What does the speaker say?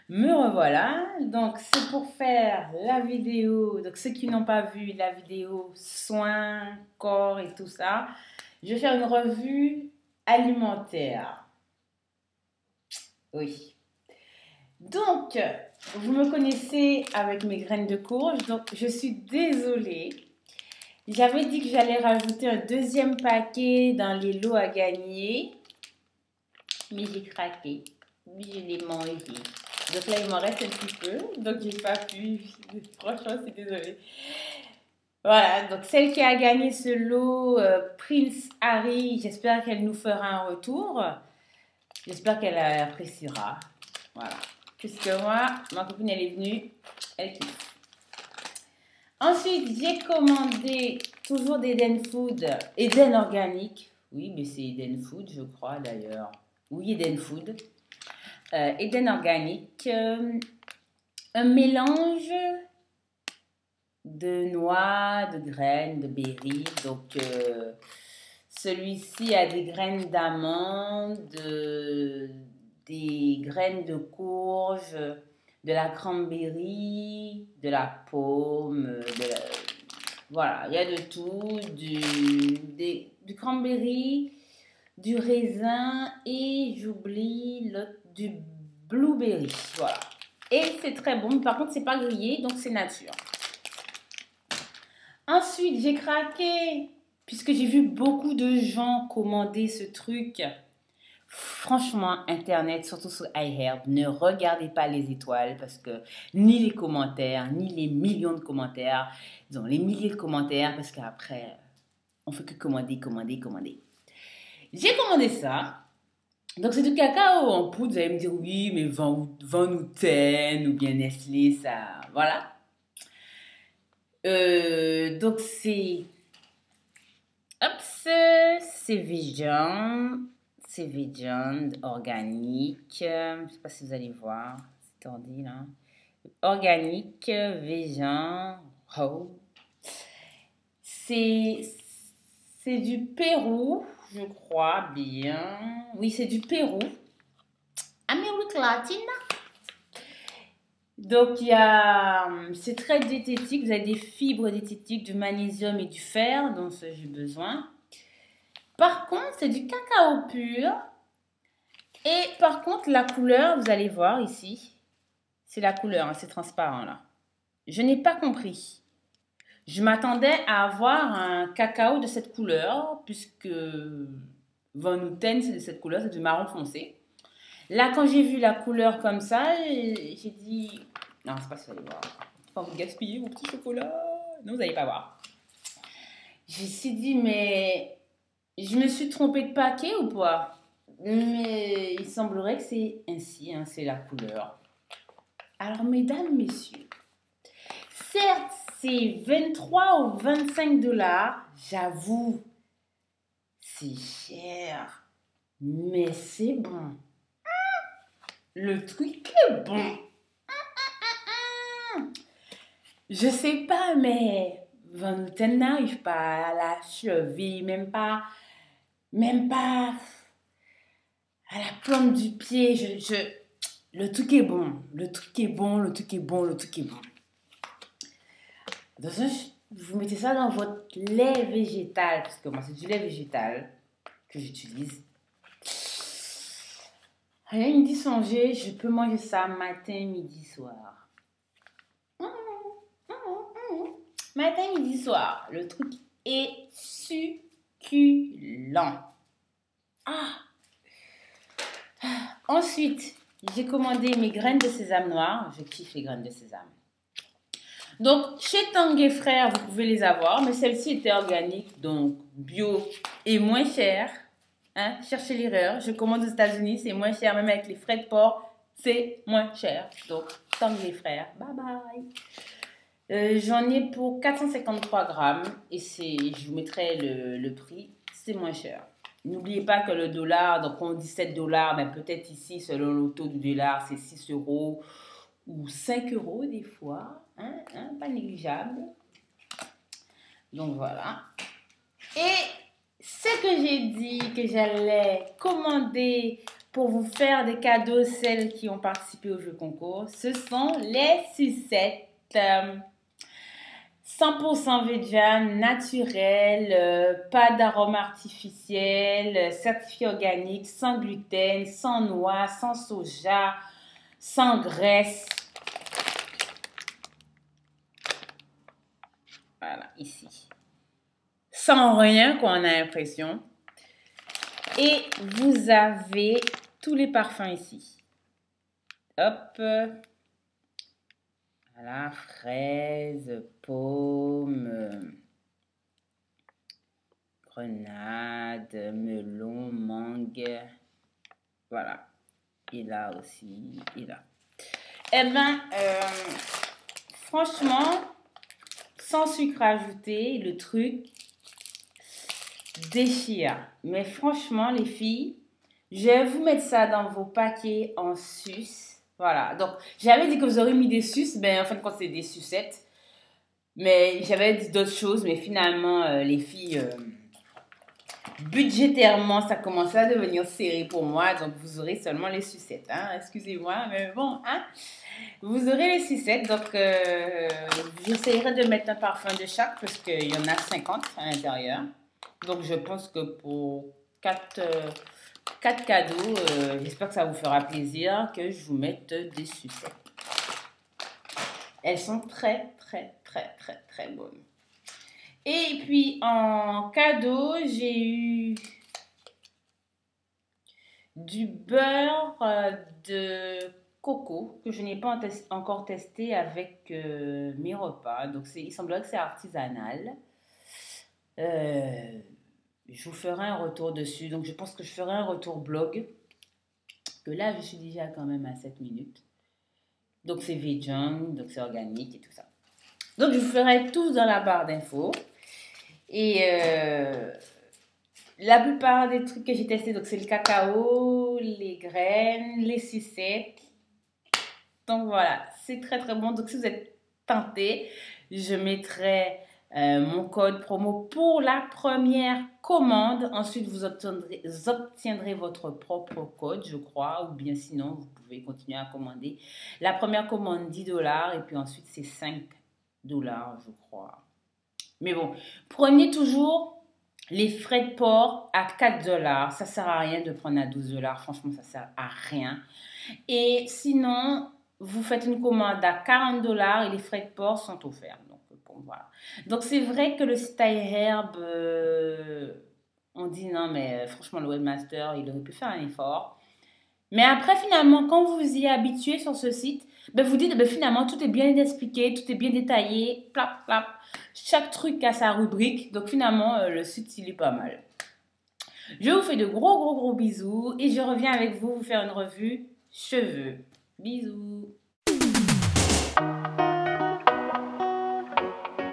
Me revoilà. Donc, c'est pour faire la vidéo. Donc, ceux qui n'ont pas vu la vidéo soins, corps et tout ça, je vais faire une revue alimentaire. Oui. Donc, vous me connaissez avec mes graines de courge. Donc, je suis désolée. J'avais dit que j'allais rajouter un deuxième paquet dans les lots à gagner. Mais j'ai craqué. Mais je l'ai mangé. Donc là, il m'en reste un petit peu. Donc, j'ai pas pu. Franchement, c'est désolé. Voilà. Donc, celle qui a gagné ce lot, Prince Harry, j'espère qu'elle nous fera un retour. J'espère qu'elle appréciera. Voilà. Puisque moi, ma copine, elle est venue. Elle kiffe. Ensuite, j'ai commandé toujours d'Eden Food. Eden Organique. Oui, mais c'est Eden Food, je crois d'ailleurs. Oui, Eden Food. Eden Organique. Un mélange de noix, de graines, de berries. Donc, celui-ci a des graines d'amande, des graines de courge, de la cranberry, de la pomme, voilà, il y a de tout, du cranberry, du raisin et j'oublie du blueberry. Voilà. Et c'est très bon. Par contre, c'est pas grillé, donc c'est nature. Ensuite, j'ai craqué puisque j'ai vu beaucoup de gens commander ce truc. Franchement, Internet, surtout sur iHerb, ne regardez pas les étoiles parce que ni les commentaires, ni les millions de commentaires, ils ont les milliers de commentaires parce qu'après, on fait que commander, commander, commander. J'ai commandé ça. Donc, c'est du cacao en poudre. Vous allez me dire, oui, mais Van Houten ou bien Nestlé, ça. Voilà. Donc, c'est. Hop, c'est vegan. C'est vegan, organique. Je ne sais pas si vous allez voir. C'est ordi là. Organique, vegan. Oh. C'est. C'est du Pérou, je crois bien. Oui, c'est du Pérou. Amérique latine. Donc, c'est très diététique. Vous avez des fibres diététiques, du magnésium et du fer, dont j'ai besoin. Par contre, c'est du cacao pur. Et par contre, la couleur, vous allez voir ici, c'est la couleur, hein, c'est transparent là. Je n'ai pas compris. Je m'attendais à avoir un cacao de cette couleur, puisque Van Houten, c'est de cette couleur, c'est du marron foncé. Là, quand j'ai vu la couleur comme ça, j'ai dit, non, c'est pas ça, vous allez voir. Faut pas vous gaspiller vos petits chocolats. Non, vous n'allez pas voir. Je me suis dit, mais je me suis trompée de paquet ou pas? Mais il semblerait que c'est ainsi, hein, c'est la couleur. Alors, mesdames, messieurs, certes, c'est 23 ou 25 dollars, j'avoue, c'est cher, mais c'est bon. Le truc est bon. Je sais pas, mais Van Houten n'arrive pas à la cheville, même pas à la plante du pied. Le truc est bon, le truc est bon, le truc est bon, le truc est bon. Donc, vous mettez ça dans votre lait végétal, parce que moi, c'est du lait végétal que j'utilise. Rien me dit songer, je peux manger ça matin, midi, soir. Matin, midi, soir. Le truc est succulent. Ah! Ensuite, j'ai commandé mes graines de sésame noir. Je kiffe les graines de sésame. Donc, chez Tanguay Frères, vous pouvez les avoir, mais celle-ci était organique, donc bio et moins chère. Hein? Cherchez l'erreur. Je commande aux États-Unis, c'est moins cher, même avec les frais de port, c'est moins cher. Donc, Tanguay Frères, bye bye. J'en ai pour 453 grammes et je vous mettrai le prix, c'est moins cher. N'oubliez pas que le dollar, donc on dit 7 dollars, mais peut-être ici, selon le taux du dollar, c'est 6 euros ou 5 euros des fois, hein, pas négligeable. Donc voilà. Et ce que j'ai dit que j'allais commander pour vous faire des cadeaux, celles qui ont participé au jeu concours, ce sont les sucettes. 100% vegan, naturel, pas d'arôme artificiel, certifié organique, sans gluten, sans noix, sans soja, sans graisse. Voilà, ici. Sans rien, quoi, on a l'impression. Et vous avez tous les parfums ici. Hop. Voilà, fraise, pomme, grenade, melon, mangue. Voilà. Et là aussi, et là. Eh bien, franchement, sans sucre ajouté, le truc déchire. Mais franchement, les filles, je vais vous mettre ça dans vos paquets en sus. Voilà. Donc, j'avais dit que vous aurez mis des sus. Ben, en fin de compte, c'est des sucettes. Mais j'avais dit d'autres choses. Mais finalement, les filles, budgétairement, ça commençait à devenir serré pour moi. Donc, vous aurez seulement les sucettes. Hein? Excusez-moi, mais bon, hein? Vous aurez les sucettes. Donc, j'essaierai de mettre un parfum de chaque parce qu'il y en a 50 à l'intérieur. Donc, je pense que pour 4 cadeaux, j'espère que ça vous fera plaisir que je vous mette des sucettes. Elles sont très, très, très, très, très bonnes. Et puis, en cadeau, j'ai eu du beurre de coco que je n'ai pas encore testé avec mes repas. Donc, il semblerait que c'est artisanal. Je vous ferai un retour dessus. Donc, je pense que je ferai un retour blog. Que là, je suis déjà quand même à 7 minutes. Donc, c'est vegan, donc c'est organique et tout ça. Donc, je vous ferai tout dans la barre d'infos. Et la plupart des trucs que j'ai testés, donc c'est le cacao, les graines, les sucettes. Donc, voilà, c'est très, très bon. Donc, si vous êtes tenté, je mettrai mon code promo pour la première commande. Ensuite, vous obtiendrez votre propre code, je crois, ou bien sinon, vous pouvez continuer à commander. La première commande, 10 $ et puis ensuite, c'est 5 $, je crois. Mais bon, prenez toujours les frais de port à 4 $. Ça ne sert à rien de prendre à 12 $. Franchement, ça ne sert à rien. Et sinon, vous faites une commande à 40 $ et les frais de port sont offerts. Donc, bon, voilà. Donc, c'est vrai que le Style Herb, on dit non, mais franchement, le webmaster, il aurait pu faire un effort. Mais après, finalement, quand vous vous y habituez sur ce site, ben vous dites, ben finalement, tout est bien expliqué, tout est bien détaillé, plap, plap. Chaque truc a sa rubrique. Donc, finalement, le site, il est pas mal. Je vous fais de gros, gros, gros bisous et je reviens avec vous faire une revue cheveux. Bisous.